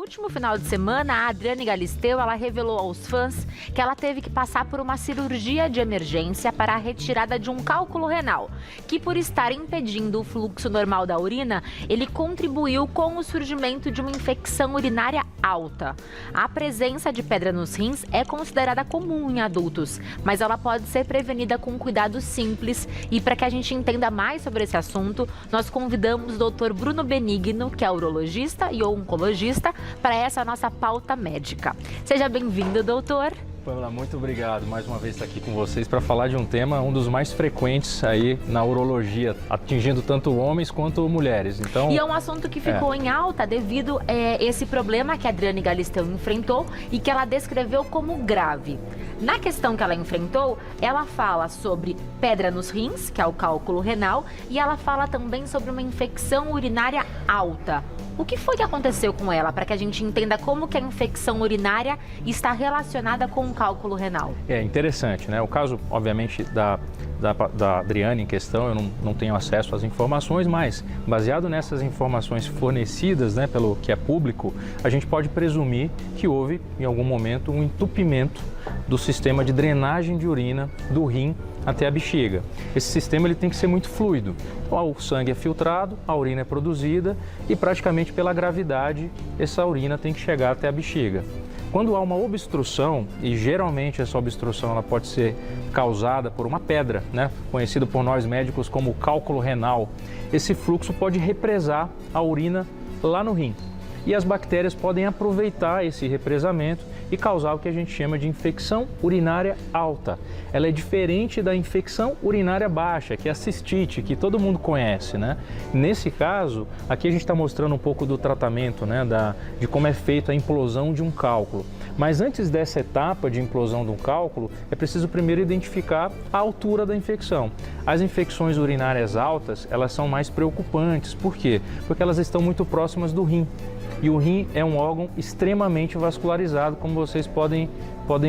último final de semana, a Adriane Galisteu, ela revelou aos fãs que ela teve que passar por uma cirurgia de emergência para a retirada de um cálculo renal, que por estar impedindo o fluxo normal da urina, ele contribuiu com o surgimento de uma infecção urinária alta. A presença de pedra nos rins é considerada comum em adultos, mas ela pode ser prevenida com cuidados simples. E para que a gente entenda mais sobre esse assunto, nós convidamos o Dr. Bruno Benigno, que é urologista e oncologista, para essa nossa pauta médica. Seja bem-vindo, doutor. Pamela, muito obrigado mais uma vez estar aqui com vocês para falar de um tema, um dos mais frequentes aí na urologia, atingindo tanto homens quanto mulheres. Então, e é um assunto que ficou em alta devido a esse problema que a Adriane Galisteu enfrentou e que ela descreveu como grave. Na questão que ela enfrentou, ela fala sobre pedra nos rins, que é o cálculo renal, e ela fala também sobre uma infecção urinária alta. O que foi que aconteceu com ela, para que a gente entenda como que a infecção urinária está relacionada com o cálculo renal? É interessante, né? O caso, obviamente, da Adriane em questão, eu não tenho acesso às informações, mas baseado nessas informações fornecidas, né, pelo que é público, a gente pode presumir que houve, em algum momento, um entupimento do sistema de drenagem de urina do rim até a bexiga. Esse sistema ele tem que ser muito fluido. Então, o sangue é filtrado, a urina é produzida e praticamente pela gravidade essa urina tem que chegar até a bexiga. Quando há uma obstrução, e geralmente essa obstrução ela pode ser causada por uma pedra, né, conhecido por nós médicos como cálculo renal, esse fluxo pode represar a urina lá no rim. E as bactérias podem aproveitar esse represamento e causar o que a gente chama de infecção urinária alta. Ela é diferente da infecção urinária baixa, que é a cistite, que todo mundo conhece, né? Nesse caso, aqui a gente está mostrando um pouco do tratamento, né, de como é feita a implosão de um cálculo. Mas antes dessa etapa de implosão de um cálculo, é preciso primeiro identificar a altura da infecção. As infecções urinárias altas, elas são mais preocupantes. Por quê? Porque elas estão muito próximas do rim. E o rim é um órgão extremamente vascularizado, como vocês podem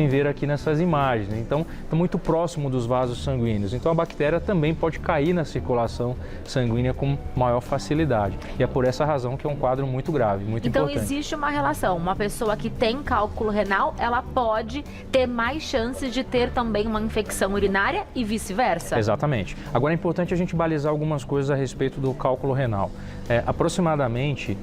ver aqui nessas imagens. Então, está muito próximo dos vasos sanguíneos. Então, a bactéria também pode cair na circulação sanguínea com maior facilidade. E é por essa razão que é um quadro muito grave, muito importante. Então, existe uma relação. Uma pessoa que tem cálculo renal, ela pode ter mais chances de ter também uma infecção urinária e vice-versa? Exatamente. Agora, é importante a gente balizar algumas coisas a respeito do cálculo renal. Aproximadamente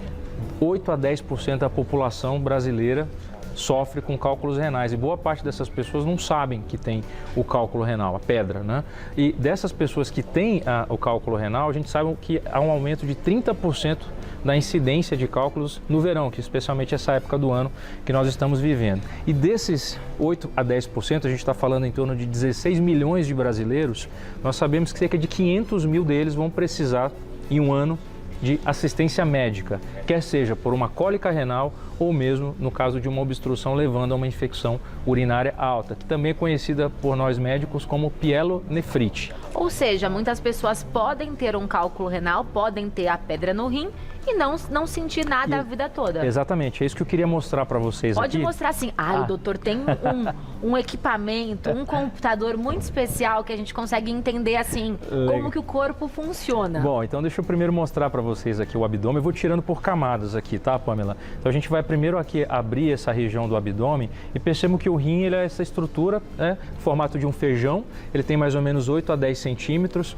8 a 10% da população brasileira sofre com cálculos renais e boa parte dessas pessoas não sabem que tem o cálculo renal, a pedra, né? E dessas pessoas que têm o cálculo renal, a gente sabe que há um aumento de 30% da incidência de cálculos no verão, que especialmente essa época do ano que nós estamos vivendo. E desses 8 a 10%, a gente está falando em torno de 16 milhões de brasileiros, nós sabemos que cerca de 500 mil deles vão precisar em um ano de assistência médica, quer seja por uma cólica renal ou mesmo no caso de uma obstrução levando a uma infecção urinária alta, que também é conhecida por nós médicos como pielonefrite. Ou seja, muitas pessoas podem ter um cálculo renal, podem ter a pedra no rim e não sentir nada a vida toda. Exatamente, é isso que eu queria mostrar para vocês aqui. Pode mostrar assim, o doutor tem um equipamento, um computador muito especial que a gente consegue entender assim, como que o corpo funciona. Bom, então deixa eu primeiro mostrar para vocês aqui o abdômen, eu vou tirando por camadas aqui, tá, Pamela? Então a gente vai primeiro aqui abrir essa região do abdômen e percebam que o rim, ele é essa estrutura, formato de um feijão, ele tem mais ou menos 8 a 10 centímetros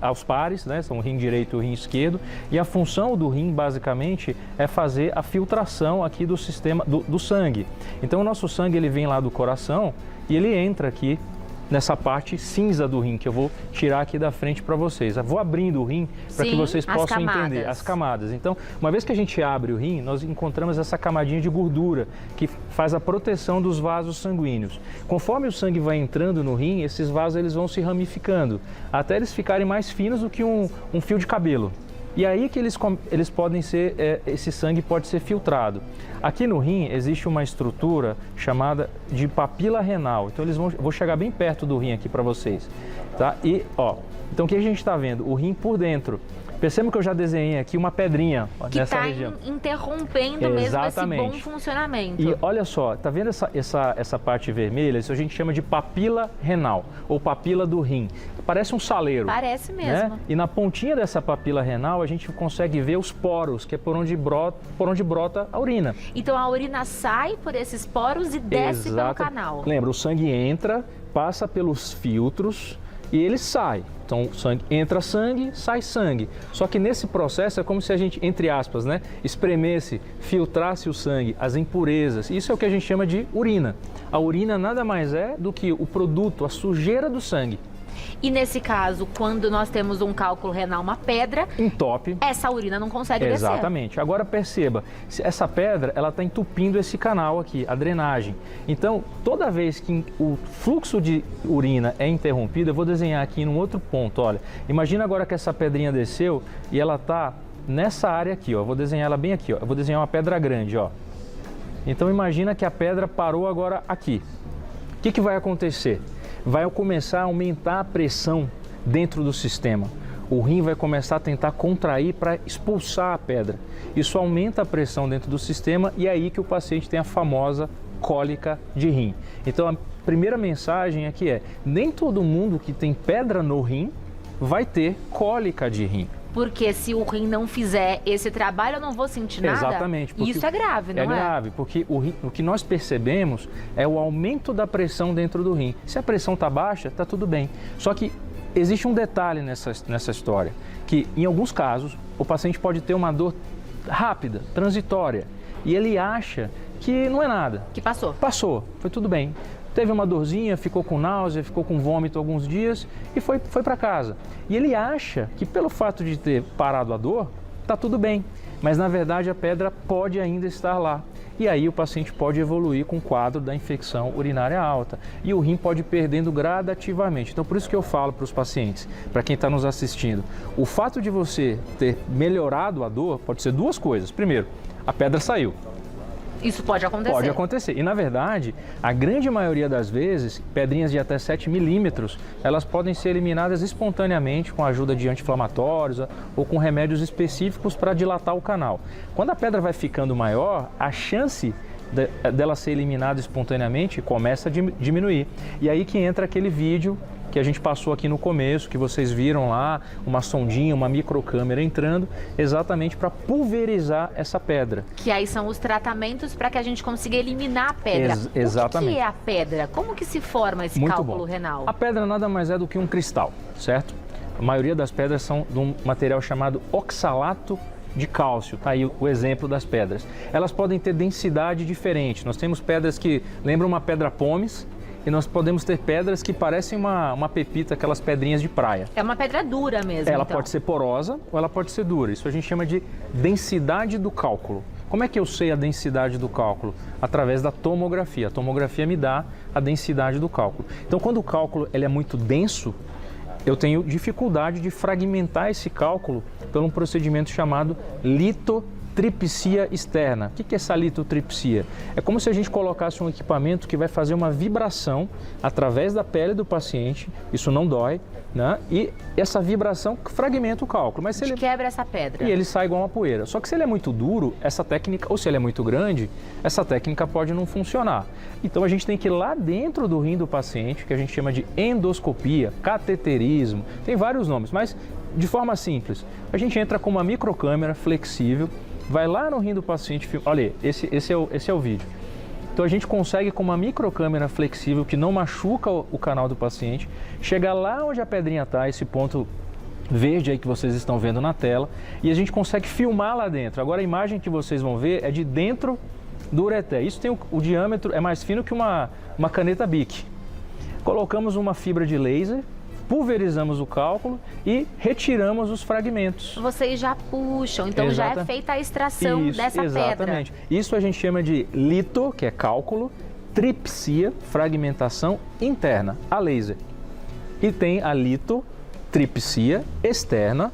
aos pares, né? São o rim direito e o rim esquerdo, e a função do rim, basicamente, é fazer a filtração aqui do sistema do sangue. Então, o nosso sangue, ele vem lá do coração e ele entra aqui nessa parte cinza do rim, que eu vou tirar aqui da frente para vocês. Eu vou abrindo o rim para que vocês possam entender as camadas. Então, uma vez que a gente abre o rim, nós encontramos essa camadinha de gordura que faz a proteção dos vasos sanguíneos. Conforme o sangue vai entrando no rim, esses vasos eles vão se ramificando, até eles ficarem mais finos do que um fio de cabelo. E aí que eles podem ser, esse sangue pode ser filtrado. Aqui no rim existe uma estrutura chamada de papila renal. Então vou chegar bem perto do rim aqui para vocês, tá? E então o que a gente está vendo? O rim por dentro. Perceba que eu já desenhei aqui uma pedrinha que nessa está região. interrompendo mesmo esse bom funcionamento. E olha só, tá vendo essa parte vermelha? Isso a gente chama de papila renal, ou papila do rim. Parece um saleiro. Parece mesmo. Né? E na pontinha dessa papila renal a gente consegue ver os poros, que é por onde brota a urina. Então a urina sai por esses poros e desce pelo canal. Lembra, o sangue entra, passa pelos filtros e ele sai. Então, entra sangue, sai sangue. Só que nesse processo é como se a gente, entre aspas, né, espremesse, filtrasse o sangue, as impurezas. Isso é o que a gente chama de urina. A urina nada mais é do que o produto, a sujeira do sangue. E nesse caso, quando nós temos um cálculo renal, uma pedra, entope, essa urina não consegue descer. Exatamente. Agora perceba, essa pedra ela está entupindo esse canal aqui, a drenagem. Então, toda vez que o fluxo de urina é interrompido, eu vou desenhar aqui num outro ponto, olha. Imagina agora que essa pedrinha desceu e ela está nessa área aqui, ó. Eu vou desenhar ela bem aqui, ó. Eu vou desenhar uma pedra grande, ó. Então, imagina que a pedra parou agora aqui. O que vai acontecer? Vai começar a aumentar a pressão dentro do sistema. O rim vai começar a tentar contrair para expulsar a pedra. Isso aumenta a pressão dentro do sistema e é aí que o paciente tem a famosa cólica de rim. Então a primeira mensagem aqui é: nem todo mundo que tem pedra no rim vai ter cólica de rim. Porque se o rim não fizer esse trabalho, eu não vou sentir nada. Exatamente. Isso é grave, não é? É grave, porque o que nós percebemos é o aumento da pressão dentro do rim. Se a pressão está baixa, está tudo bem. Só que existe um detalhe nessa história, que em alguns casos o paciente pode ter uma dor rápida, transitória, e ele acha que não é nada. Que passou. Passou, foi tudo bem. Teve uma dorzinha, ficou com náusea, ficou com vômito alguns dias e foi para casa. E ele acha que pelo fato de ter parado a dor, está tudo bem. Mas na verdade a pedra pode ainda estar lá. E aí o paciente pode evoluir com o quadro da infecção urinária alta. E o rim pode ir perdendo gradativamente. Então por isso que eu falo para os pacientes, para quem está nos assistindo, o fato de você ter melhorado a dor pode ser duas coisas. Primeiro, a pedra saiu. Isso pode acontecer. Pode acontecer. E, na verdade, a grande maioria das vezes, pedrinhas de até 7 milímetros, elas podem ser eliminadas espontaneamente com a ajuda de anti-inflamatórios ou com remédios específicos para dilatar o canal. Quando a pedra vai ficando maior, a chance dela ser eliminada espontaneamente começa a diminuir. E aí que entra aquele vídeo que a gente passou aqui no começo, que vocês viram lá, uma sondinha, uma microcâmera entrando, exatamente para pulverizar essa pedra. Que aí são os tratamentos para que a gente consiga eliminar a pedra. Exatamente. O que é a pedra? Como que se forma esse cálculo renal? A pedra nada mais é do que um cristal, certo? A maioria das pedras são de um material chamado oxalato de cálcio. Tá aí o exemplo das pedras. Elas podem ter densidade diferente. Nós temos pedras que lembram uma pedra pómez, e nós podemos ter pedras que parecem uma pepita, aquelas pedrinhas de praia. É uma pedra dura mesmo, Ela então. pode ser porosa ou ela pode ser dura. Isso a gente chama de densidade do cálculo. Como é que eu sei a densidade do cálculo? Através da tomografia. A tomografia me dá a densidade do cálculo. Então, quando o cálculo ele é muito denso, eu tenho dificuldade de fragmentar esse cálculo por um procedimento chamado litotripsia externa. O que é essa litotripsia? É como se a gente colocasse um equipamento que vai fazer uma vibração através da pele do paciente, isso não dói, né? E essa vibração fragmenta o cálculo. Mas se ele quebra essa pedra. E ele sai igual uma poeira. Só que se ele é muito duro, essa técnica, ou se ele é muito grande, essa técnica pode não funcionar. Então a gente tem que ir lá dentro do rim do paciente, que a gente chama de endoscopia, cateterismo, tem vários nomes, mas de forma simples. A gente entra com uma microcâmera flexível, vai lá no rim do paciente, olha, esse é o vídeo. Então a gente consegue com uma microcâmera flexível que não machuca o canal do paciente, chegar lá onde a pedrinha está, esse ponto verde aí que vocês estão vendo na tela, e a gente consegue filmar lá dentro. Agora a imagem que vocês vão ver é de dentro do ureter. Isso tem o diâmetro, é mais fino que uma caneta Bic. Colocamos uma fibra de laser, pulverizamos o cálculo e retiramos os fragmentos. Vocês já puxam, então já é feita a extração dessa pedra. Exatamente. Isso a gente chama de lito, que é cálculo, tripsia, fragmentação interna, a laser. E tem a litotripsia externa,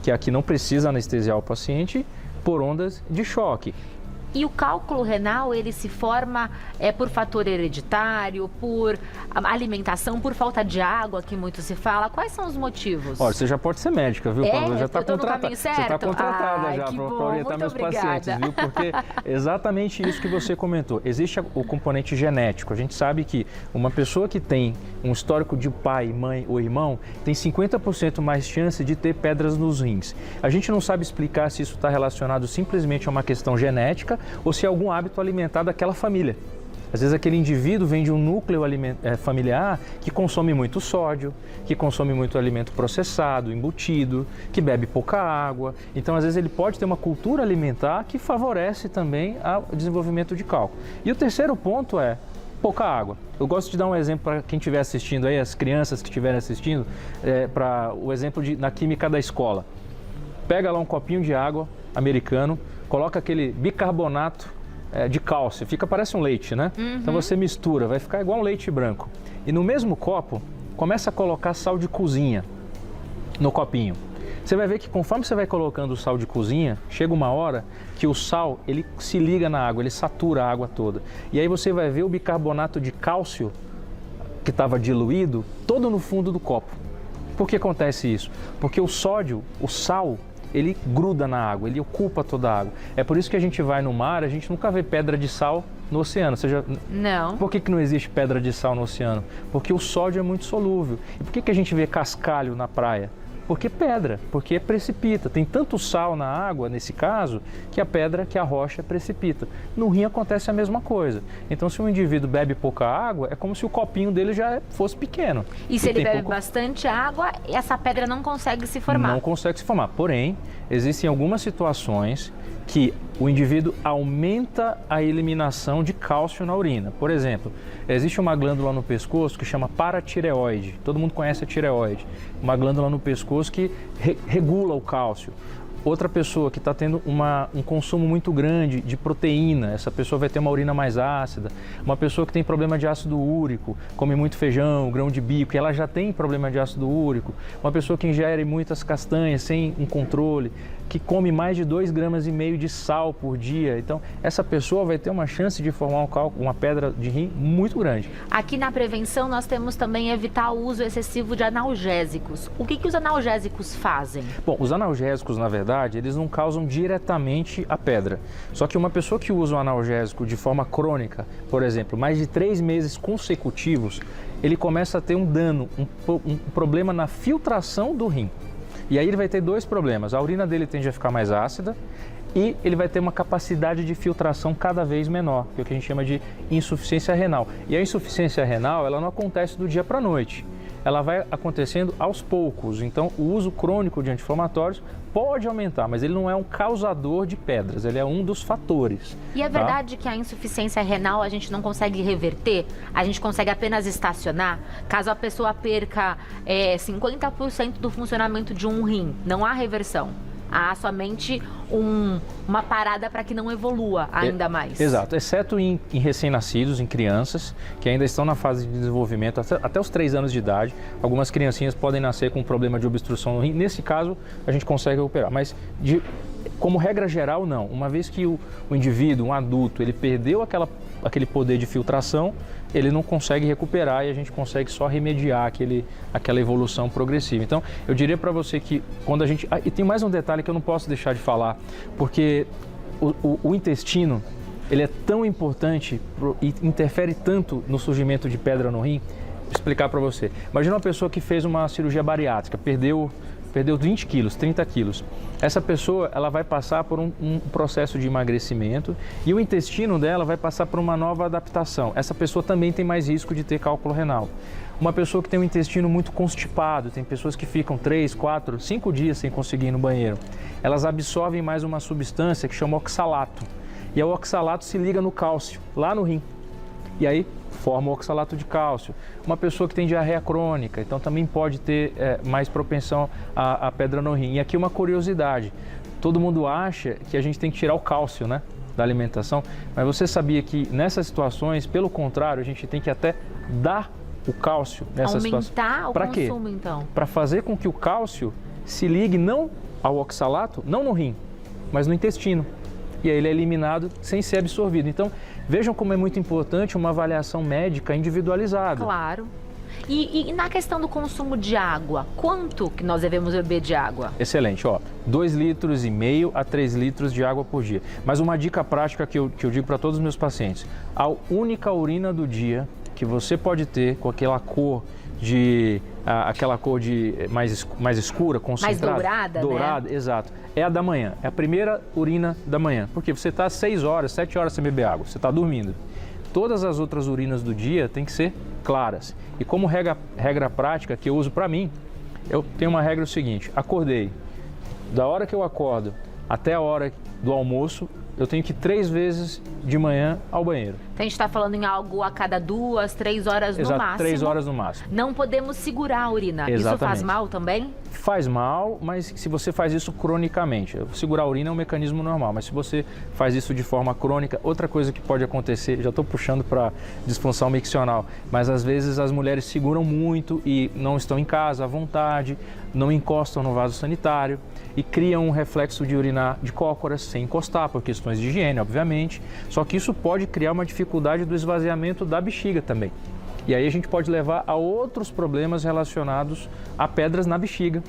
que aqui não precisa anestesiar o paciente, por ondas de choque. E o cálculo renal, ele se forma por fator hereditário, por alimentação, por falta de água, que muito se fala. Quais são os motivos? Olha, você já pode ser médica, viu, Paula? Já está contratada. Você está contratada já para orientar meus pacientes, viu? Porque exatamente isso que você comentou. Existe o componente genético. A gente sabe que uma pessoa que tem um histórico de pai, mãe ou irmão tem 50% mais chance de ter pedras nos rins. A gente não sabe explicar se isso está relacionado simplesmente a uma questão genética ou se é algum hábito alimentar daquela família. Às vezes aquele indivíduo vem de um núcleo familiar que consome muito sódio, que consome muito alimento processado, embutido, que bebe pouca água. Então, às vezes, ele pode ter uma cultura alimentar que favorece também o desenvolvimento de cálculo. E o terceiro ponto é pouca água. Eu gosto de dar um exemplo para quem estiver assistindo aí, as crianças que estiverem assistindo, para o exemplo na química da escola. Pega lá um copinho de água americano, coloca aquele bicarbonato de cálcio, parece um leite, né? Uhum. Então você mistura, vai ficar igual um leite branco. E no mesmo copo, começa a colocar sal de cozinha no copinho. Você vai ver que conforme você vai colocando o sal de cozinha, chega uma hora que o sal, ele se liga na água, ele satura a água toda. E aí você vai ver o bicarbonato de cálcio, que estava diluído, todo no fundo do copo. Por que acontece isso? Porque o sódio, o sal, ele gruda na água, ele ocupa toda a água. É por isso que a gente vai no mar, a gente nunca vê pedra de sal no oceano. Não. Por que não existe pedra de sal no oceano? Porque o sódio é muito solúvel. E por que a gente vê cascalho na praia? Porque pedra, porque precipita. Tem tanto sal na água, nesse caso, que a pedra, que a rocha precipita. No rim acontece a mesma coisa. Então, se um indivíduo bebe pouca água, é como se o copinho dele já fosse pequeno. E se ele bebe bastante água, essa pedra não consegue se formar? Não consegue se formar. Porém, existem algumas situações que o indivíduo aumenta a eliminação de cálcio na urina. Por exemplo, existe uma glândula no pescoço que chama paratireoide. Todo mundo conhece a tireoide. Uma glândula no pescoço que regula o cálcio. Outra pessoa que está tendo um consumo muito grande de proteína, essa pessoa vai ter uma urina mais ácida. Uma pessoa que tem problema de ácido úrico, come muito feijão, grão de bico, e ela já tem problema de ácido úrico. Uma pessoa que ingere muitas castanhas sem um controle, que come mais de 2,5 gramas de sal por dia. Então, essa pessoa vai ter uma chance de formar uma pedra de rim muito grande. Aqui na prevenção, nós temos também evitar o uso excessivo de analgésicos. O que os analgésicos fazem? Bom, os analgésicos, na verdade, eles não causam diretamente a pedra. Só que uma pessoa que usa um analgésico de forma crônica, por exemplo, mais de 3 meses consecutivos, ele começa a ter um dano, um problema na filtração do rim. E aí ele vai ter 2 problemas. A urina dele tende a ficar mais ácida e ele vai ter uma capacidade de filtração cada vez menor, que é o que a gente chama de insuficiência renal. E a insuficiência renal, ela não acontece do dia para a noite. Ela vai acontecendo aos poucos. Então, o uso crônico de anti-inflamatórios pode aumentar, mas ele não é um causador de pedras, ele é um dos fatores. E é verdade que a insuficiência renal a gente não consegue reverter? A gente consegue apenas estacionar? Caso a pessoa perca 50% do funcionamento de um rim, não há reversão? Há somente uma parada para que não evolua ainda mais. Exato, exceto em recém-nascidos, em crianças que ainda estão na fase de desenvolvimento até os 3 anos de idade. Algumas criancinhas podem nascer com um problema de obstrução no rim. Nesse caso, a gente consegue recuperar, mas como regra geral, não. Uma vez que o indivíduo, um adulto, ele perdeu aquele poder de filtração, ele não consegue recuperar e a gente consegue só remediar aquela evolução progressiva. Então, eu diria para você que quando a gente... e tem mais um detalhe que eu não posso deixar de falar, porque o intestino, ele é tão importante e interfere tanto no surgimento de pedra no rim. Vou explicar para você. Imagina uma pessoa que fez uma cirurgia bariátrica, perdeu 20 quilos, 30 quilos. Essa pessoa, ela vai passar por um processo de emagrecimento e o intestino dela vai passar por uma nova adaptação. Essa pessoa também tem mais risco de ter cálculo renal. Uma pessoa que tem um intestino muito constipado, tem pessoas que ficam 3, 4, 5 dias sem conseguir ir no banheiro. Elas absorvem mais uma substância que chama oxalato. E o oxalato se liga no cálcio, lá no rim. E aí forma o oxalato de cálcio. Uma pessoa que tem diarreia crônica, então também pode ter mais propensão à pedra no rim. E aqui uma curiosidade, todo mundo acha que a gente tem que tirar o cálcio, né, da alimentação, mas você sabia que nessas situações, pelo contrário, a gente tem que até dar o cálcio nessa situação. Aumentar o consumo, então? Para fazer com que o cálcio se ligue não ao oxalato, não no rim, mas no intestino. e aí ele é eliminado sem ser absorvido. Então, vejam como é muito importante uma avaliação médica individualizada. Claro. E na questão do consumo de água, quanto que nós devemos beber de água? Excelente, ó, 2,5 litros a 3 litros de água por dia. Mas uma dica prática que eu digo para todos os meus pacientes, a única urina do dia que você pode ter com aquela cor de mais escura, concentrada, mais dourada, né? Exato. É a da manhã, é a primeira urina da manhã, porque você está 6 horas, 7 horas sem beber água, você está dormindo. Todas as outras urinas do dia têm que ser claras. E como regra prática que eu uso para mim, eu tenho uma regra seguinte: acordei, da hora que eu acordo até a hora do almoço, eu tenho que ir 3 vezes de manhã ao banheiro. Então a gente está falando em algo a cada 2, 3 horas no máximo. 3 horas no máximo. Não podemos segurar a urina. Exatamente. Isso faz mal também? Faz mal, mas se você faz isso cronicamente, segurar a urina é um mecanismo normal, mas se você faz isso de forma crônica, outra coisa que pode acontecer, já estou puxando para disfunção miccional, mas às vezes as mulheres seguram muito e não estão em casa à vontade, não encostam no vaso sanitário e criam um reflexo de urinar de cócoras sem encostar, por questões de higiene, obviamente, só que isso pode criar uma dificuldade do esvaziamento da bexiga também. E aí a gente pode levar a outros problemas relacionados a pedras na bexiga,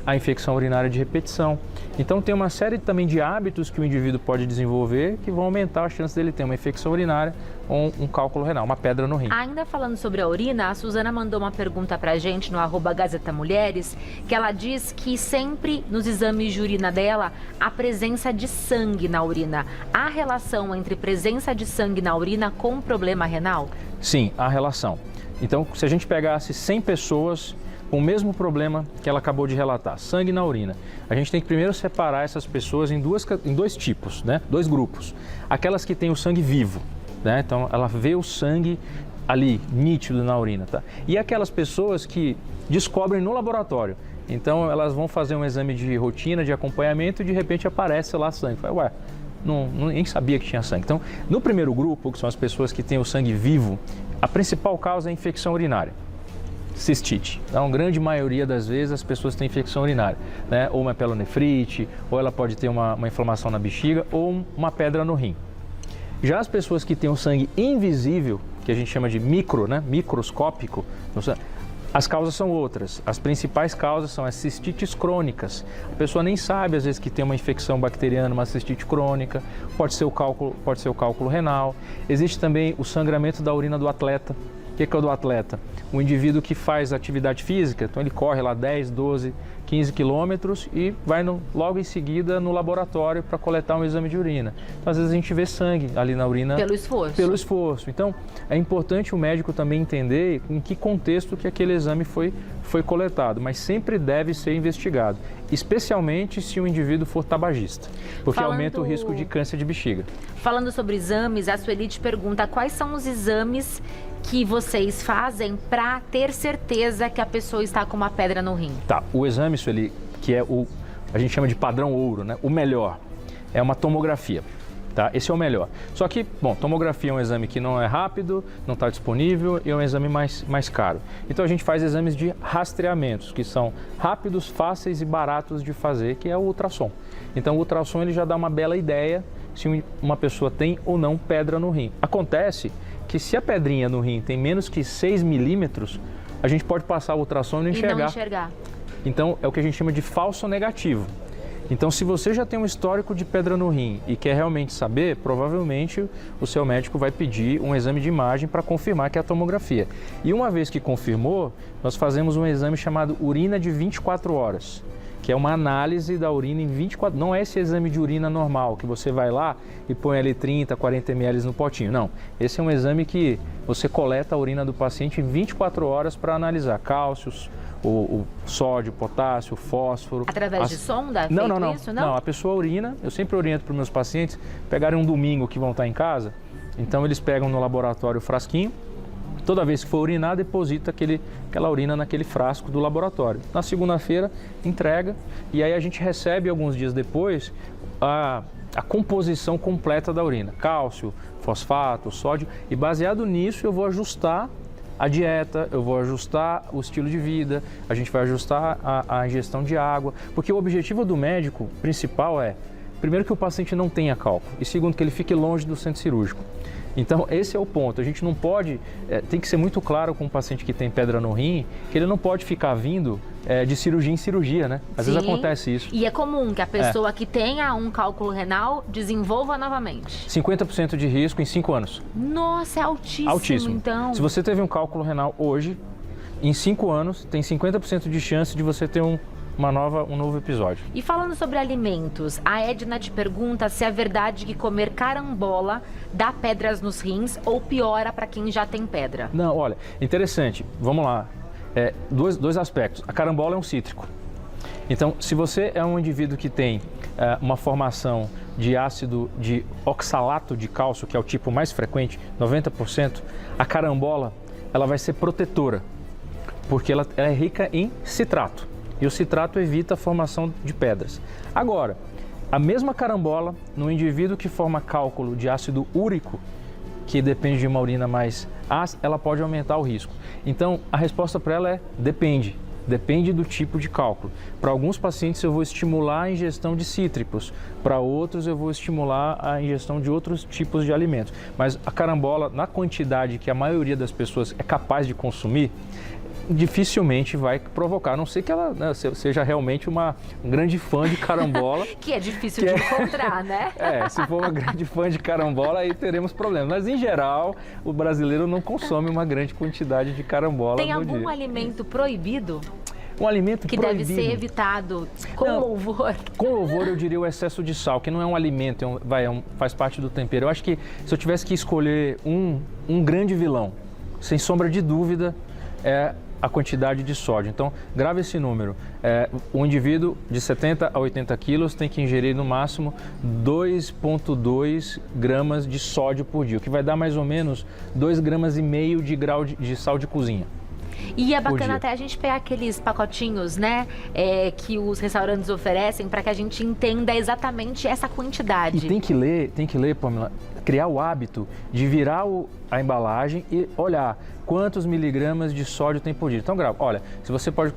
a infecção urinária de repetição. Então tem uma série também de hábitos que o indivíduo pode desenvolver que vão aumentar a chance dele ter uma infecção urinária ou um cálculo renal, uma pedra no rim. Ainda falando sobre a urina, a Suzana mandou uma pergunta pra gente no @GazetaMulheres, que ela diz que sempre nos exames de urina dela há presença de sangue na urina. Há relação entre presença de sangue na urina com problema renal? Sim, há relação. Então, se a gente pegasse 100 pessoas com o mesmo problema que ela acabou de relatar, sangue na urina, a gente tem que primeiro separar essas pessoas em dois tipos, né? 2 grupos. Aquelas que têm o sangue vivo, né? Então, ela vê o sangue ali, nítido na urina, tá? E aquelas pessoas que descobrem no laboratório. Então, elas vão fazer um exame de rotina, de acompanhamento e de repente aparece lá sangue. Fala, ué, nem sabia que tinha sangue. Então, no primeiro grupo, que são as pessoas que têm o sangue vivo, a principal causa é a infecção urinária. Cistite. Então, a grande maioria das vezes as pessoas têm infecção urinária, né? Ou uma pelonefrite, ou ela pode ter uma inflamação na bexiga, ou uma pedra no rim. Já as pessoas que têm o sangue invisível, que a gente chama de microscópico, as causas são outras. As principais causas são as cistites crônicas. A pessoa nem sabe, às vezes, que tem uma infecção bacteriana, uma cistite crônica, pode ser o cálculo renal. Existe também o sangramento da urina do atleta. O que é o do atleta? O indivíduo que faz atividade física, então ele corre lá 10, 12, 15 quilômetros e vai logo em seguida no laboratório para coletar um exame de urina. Então, às vezes a gente vê sangue ali na urina. Pelo esforço. Pelo esforço. Então, é importante o médico também entender em que contexto que aquele exame foi coletado, mas sempre deve ser investigado, especialmente se o indivíduo for tabagista, porque aumenta o risco de câncer de bexiga. Falando sobre exames, a Sueli te pergunta quais são os exames que vocês fazem para ter certeza que a pessoa está com uma pedra no rim? Tá, o exame, Sueli, que é a gente chama de padrão ouro, né? O melhor é uma tomografia. Tá? Esse é o melhor. Só que, bom, tomografia é um exame que não é rápido, não está disponível e é um exame mais caro. Então a gente faz exames de rastreamentos, que são rápidos, fáceis e baratos de fazer, que é o ultrassom. Então o ultrassom ele já dá uma bela ideia se uma pessoa tem ou não pedra no rim. Acontece que se a pedrinha no rim tem menos que 6 milímetros, a gente pode passar o ultrassom e não enxergar. Então é o que a gente chama de falso negativo. Então, se você já tem um histórico de pedra no rim e quer realmente saber, provavelmente o seu médico vai pedir um exame de imagem para confirmar que é a tomografia. E uma vez que confirmou, nós fazemos um exame chamado urina de 24 horas, que é uma análise da urina em 24 horas. Não é esse exame de urina normal, que você vai lá e põe ali 30, 40 ml no potinho. Não, esse é um exame que você coleta a urina do paciente em 24 horas para analisar cálcios, o sódio, potássio, fósforo. Através de sonda? Não, a pessoa urina, eu sempre oriento para os meus pacientes pegarem um domingo que vão estar em casa, então eles pegam no laboratório o frasquinho, toda vez que for urinar, deposita aquela urina naquele frasco do laboratório. Na segunda-feira, entrega e aí a gente recebe alguns dias depois a composição completa da urina, cálcio, fosfato, sódio, e baseado nisso eu vou ajustar a dieta, eu vou ajustar o estilo de vida, a gente vai ajustar a ingestão de água, porque o objetivo do médico principal é primeiro que o paciente não tenha cálculo e segundo que ele fique longe do centro cirúrgico. Então, esse é o ponto. A gente não pode, tem que ser muito claro com o paciente que tem pedra no rim, que ele não pode ficar vindo de cirurgia em cirurgia, né? Às vezes acontece isso. E é comum que a pessoa que tenha um cálculo renal desenvolva novamente. 50% de risco em 5 anos. Nossa, é altíssimo, Altíssimo. então. Se você teve um cálculo renal hoje, em 5 anos, tem 50% de chance de você ter um novo episódio. E falando sobre alimentos, a Edna te pergunta se é verdade que comer carambola dá pedras nos rins ou piora para quem já tem pedra. Não, olha, interessante. Vamos lá. Dois aspectos. A carambola é um cítrico. Então, se você é um indivíduo que tem uma formação de ácido de oxalato de cálcio, que é o tipo mais frequente, 90%, a carambola ela vai ser protetora, porque ela é rica em citrato. E o citrato evita a formação de pedras. Agora, a mesma carambola, no indivíduo que forma cálculo de ácido úrico, que depende de uma urina mais ácida, ela pode aumentar o risco. Então, a resposta para ela é depende. Depende do tipo de cálculo. Para alguns pacientes eu vou estimular a ingestão de cítricos, para outros eu vou estimular a ingestão de outros tipos de alimentos. Mas a carambola, na quantidade que a maioria das pessoas é capaz de consumir, dificilmente vai provocar, a não ser que ela seja realmente um grande fã de carambola. Que é difícil de encontrar, né? Se for uma grande fã de carambola, aí teremos problemas. Mas, em geral, o brasileiro não consome uma grande quantidade de carambola Tem no algum dia. alimento proibido? Um alimento que proibido. deve ser evitado com louvor. Com louvor, eu diria o excesso de sal, que não é um alimento, faz parte do tempero. Eu acho que se eu tivesse que escolher um grande vilão, sem sombra de dúvida, é a quantidade de sódio. Então, grave esse número. Um indivíduo de 70 a 80 quilos tem que ingerir no máximo 2,2 gramas de sódio por dia, o que vai dar mais ou menos 2,5 gramas de grau de sal de cozinha. E é bacana até a gente pegar aqueles pacotinhos, né, que os restaurantes oferecem para que a gente entenda exatamente essa quantidade. E tem que ler, Pamela, criar o hábito de virar a embalagem e olhar quantos miligramas de sódio tem por dia. Então, olha, se você pode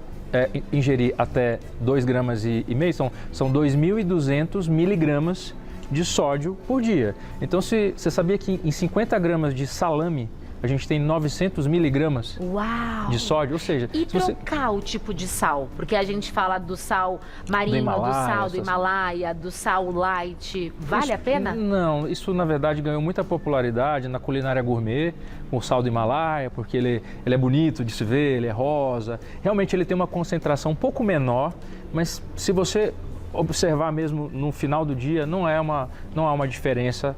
ingerir até 2,5 gramas, são 2.200 miligramas de sódio por dia. Então, você sabia que em 50 gramas de salame, a gente tem 900 miligramas de sódio, ou seja... E trocar o tipo de sal, porque a gente fala do sal marinho, do sal do Himalaia, do sal light, vale a pena? Não, isso na verdade ganhou muita popularidade na culinária gourmet, o sal do Himalaia, porque ele é bonito de se ver, ele é rosa, realmente ele tem uma concentração um pouco menor, mas se você observar mesmo no final do dia, não há uma diferença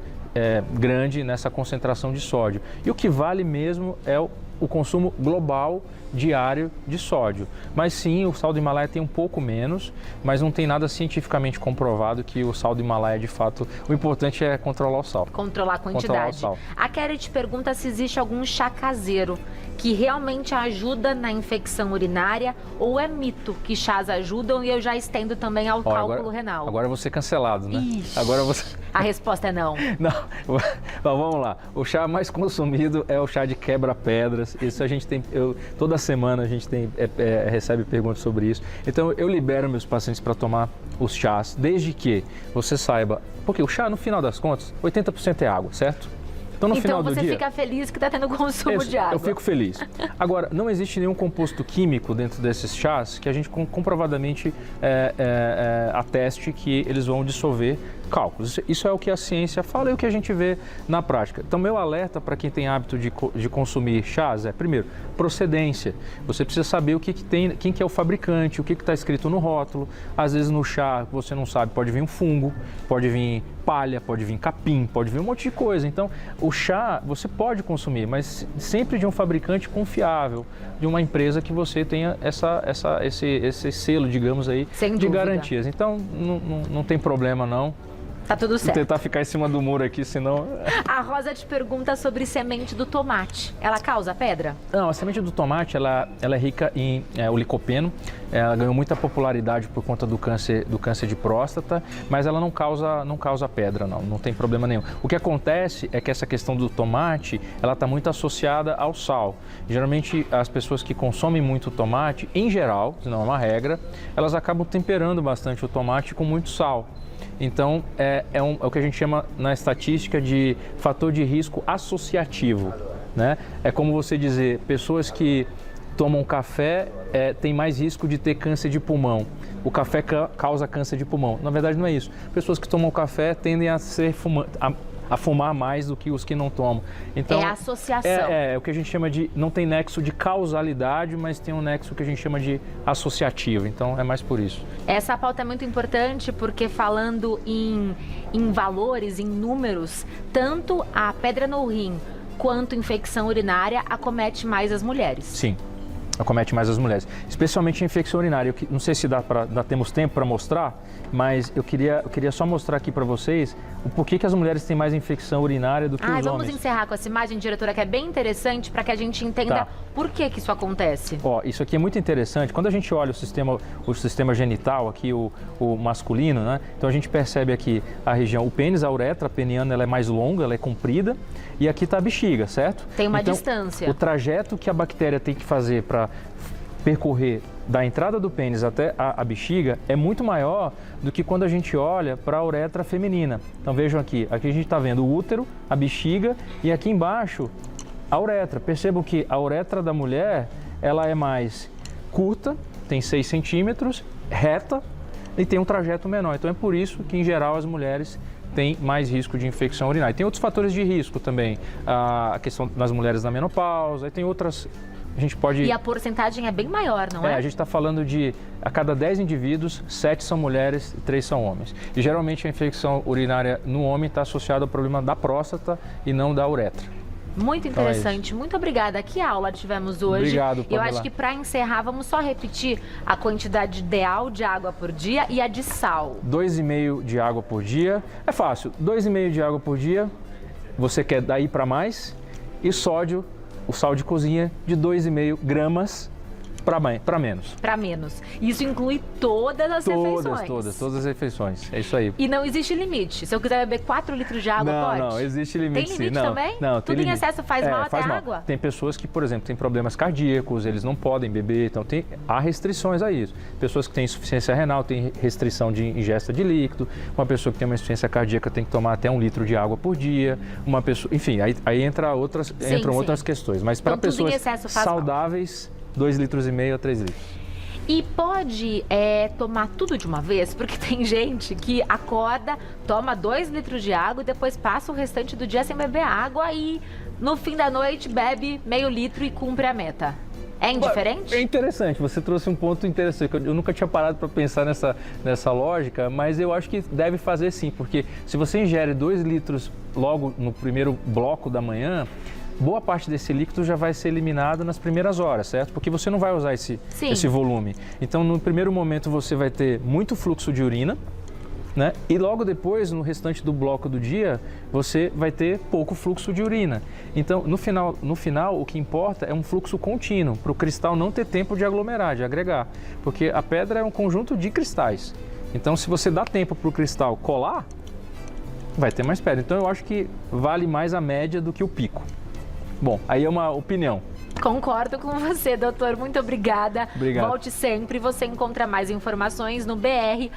grande nessa concentração de sódio. E o que vale mesmo é o consumo global diário de sódio. Mas sim, o sal do Himalaia tem um pouco menos, mas não tem nada cientificamente comprovado que o sal do Himalaia, de fato, o importante é controlar o sal. Controlar a quantidade. Controlar o sal. A Kelly te pergunta se existe algum chá caseiro que realmente ajuda na infecção urinária ou é mito que chás ajudam e eu já estendo também ao cálculo renal. Agora eu vou ser cancelado, né? Ixi, agora você... A resposta é não. Não, vamos lá. O chá mais consumido é o chá de quebra-pedras. Isso a gente tem, toda semana a gente recebe perguntas sobre isso. Então eu libero meus pacientes para tomar os chás, desde que você saiba, porque o chá, no final das contas, 80% é água, certo? Então, no final do dia, você fica feliz que está tendo consumo de água. Eu fico feliz. Agora, não existe nenhum composto químico dentro desses chás que a gente comprovadamente ateste que eles vão dissolver cálculos. Isso é o que a ciência fala e o que a gente vê na prática. Então, meu alerta para quem tem hábito de consumir chás é, primeiro, procedência. Você precisa saber o que tem, quem que é o fabricante, o que está escrito no rótulo. Às vezes no chá, você não sabe, pode vir um fungo, pode vir palha, pode vir capim, pode vir um monte de coisa. Então, o chá você pode consumir, mas sempre de um fabricante confiável, de uma empresa que você tenha esse selo, digamos aí, de garantias. Então, não tem problema não. Tá tudo certo. Vou tentar ficar em cima do muro aqui, senão... A Rosa te pergunta sobre semente do tomate. Ela causa pedra? Não, a semente do tomate, ela é rica em o licopeno. Ela ganhou muita popularidade por conta do câncer de próstata, mas ela não causa pedra, não tem problema nenhum. O que acontece é que essa questão do tomate, ela está muito associada ao sal. Geralmente, as pessoas que consomem muito tomate, em geral, se não é uma regra, elas acabam temperando bastante o tomate com muito sal. Então, é o que a gente chama na estatística de fator de risco associativo, né? É como você dizer, pessoas que tomam café têm mais risco de ter câncer de pulmão. O café causa câncer de pulmão. Na verdade, não é isso. Pessoas que tomam café tendem a fumar mais do que os que não tomam. Então, é a associação. É o que a gente chama de... Não tem nexo de causalidade, mas tem um nexo que a gente chama de associativo. Então, é mais por isso. Essa pauta é muito importante porque falando em valores, em números, tanto a pedra no rim quanto infecção urinária acomete mais as mulheres. Sim. Acomete mais as mulheres, especialmente a infecção urinária. Não sei se temos tempo para mostrar, mas eu queria só mostrar aqui para vocês o porquê que as mulheres têm mais infecção urinária do que os homens. Vamos encerrar com essa imagem, diretora, que é bem interessante para que a gente entenda por que isso acontece. Ó, isso aqui é muito interessante. Quando a gente olha o sistema genital, aqui o masculino, né? Então a gente percebe aqui a região, o pênis, a uretra peniana, ela é mais longa, ela é comprida, e aqui está a bexiga, certo? Tem uma distância. O trajeto que a bactéria tem que fazer para percorrer da entrada do pênis até a bexiga é muito maior do que quando a gente olha para a uretra feminina. Então vejam aqui a gente está vendo o útero, a bexiga e aqui embaixo a uretra. Percebam que a uretra da mulher ela é mais curta, tem 6 centímetros, reta e tem um trajeto menor. Então é por isso que em geral as mulheres têm mais risco de infecção urinária. Tem outros fatores de risco também, a questão das mulheres na menopausa, e tem outras. A gente pode... E a porcentagem é bem maior, não é? A gente está falando de, a cada 10 indivíduos, 7 são mulheres e 3 são homens. E geralmente a infecção urinária no homem está associada ao problema da próstata e não da uretra. Muito interessante, muito obrigada. Que aula tivemos hoje? Obrigado, Pamela. Eu acho que para encerrar, vamos só repetir a quantidade ideal de água por dia e a de sal. 2,5 de água por dia. É fácil, 2,5 de água por dia, você quer daí para mais, e sódio, o sal de cozinha, de 2,5 gramas para menos. Para menos. Isso inclui todas as refeições? Todas as refeições. É isso aí. E não existe limite? Se eu quiser beber 4 litros de água, pode? Não, existe limite. Tem limite sim. também? Não, Tudo em excesso faz mal até a água? Tem pessoas que, por exemplo, têm problemas cardíacos, eles não podem beber, então há restrições a isso. Pessoas que têm insuficiência renal têm restrição de ingesta de líquido, uma pessoa que tem uma insuficiência cardíaca tem que tomar até 1 litro de água por dia, uma pessoa... Enfim, aí entram outras questões. Mas para pessoas saudáveis, 2,5 litros a 3 litros. E pode tomar tudo de uma vez? Porque tem gente que acorda, toma 2 litros de água e depois passa o restante do dia sem beber água e no fim da noite bebe meio litro e cumpre a meta. É indiferente? É interessante, você trouxe um ponto interessante. Eu nunca tinha parado para pensar nessa lógica, mas eu acho que deve fazer sim, porque se você ingere 2 litros logo no primeiro bloco da manhã, boa parte desse líquido já vai ser eliminado nas primeiras horas, certo? Porque você não vai usar esse volume. Então, no primeiro momento, você vai ter muito fluxo de urina, né? E logo depois, no restante do bloco do dia, você vai ter pouco fluxo de urina. Então, no final, o que importa é um fluxo contínuo, para o cristal não ter tempo de aglomerar, de agregar. Porque a pedra é um conjunto de cristais. Então, se você dá tempo para o cristal colar, vai ter mais pedra. Então, eu acho que vale mais a média do que o pico. Bom, aí é uma opinião. Concordo com você, doutor. Muito obrigada. Obrigado. Volte sempre. Você encontra mais informações no BR_Benigno.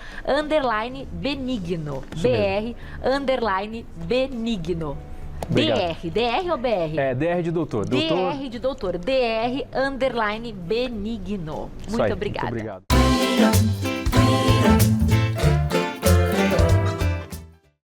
BR_Benigno. Obrigado. DR ou BR? É, DR de doutor. DR de doutor. DR_Benigno. Muito obrigada. Muito obrigado.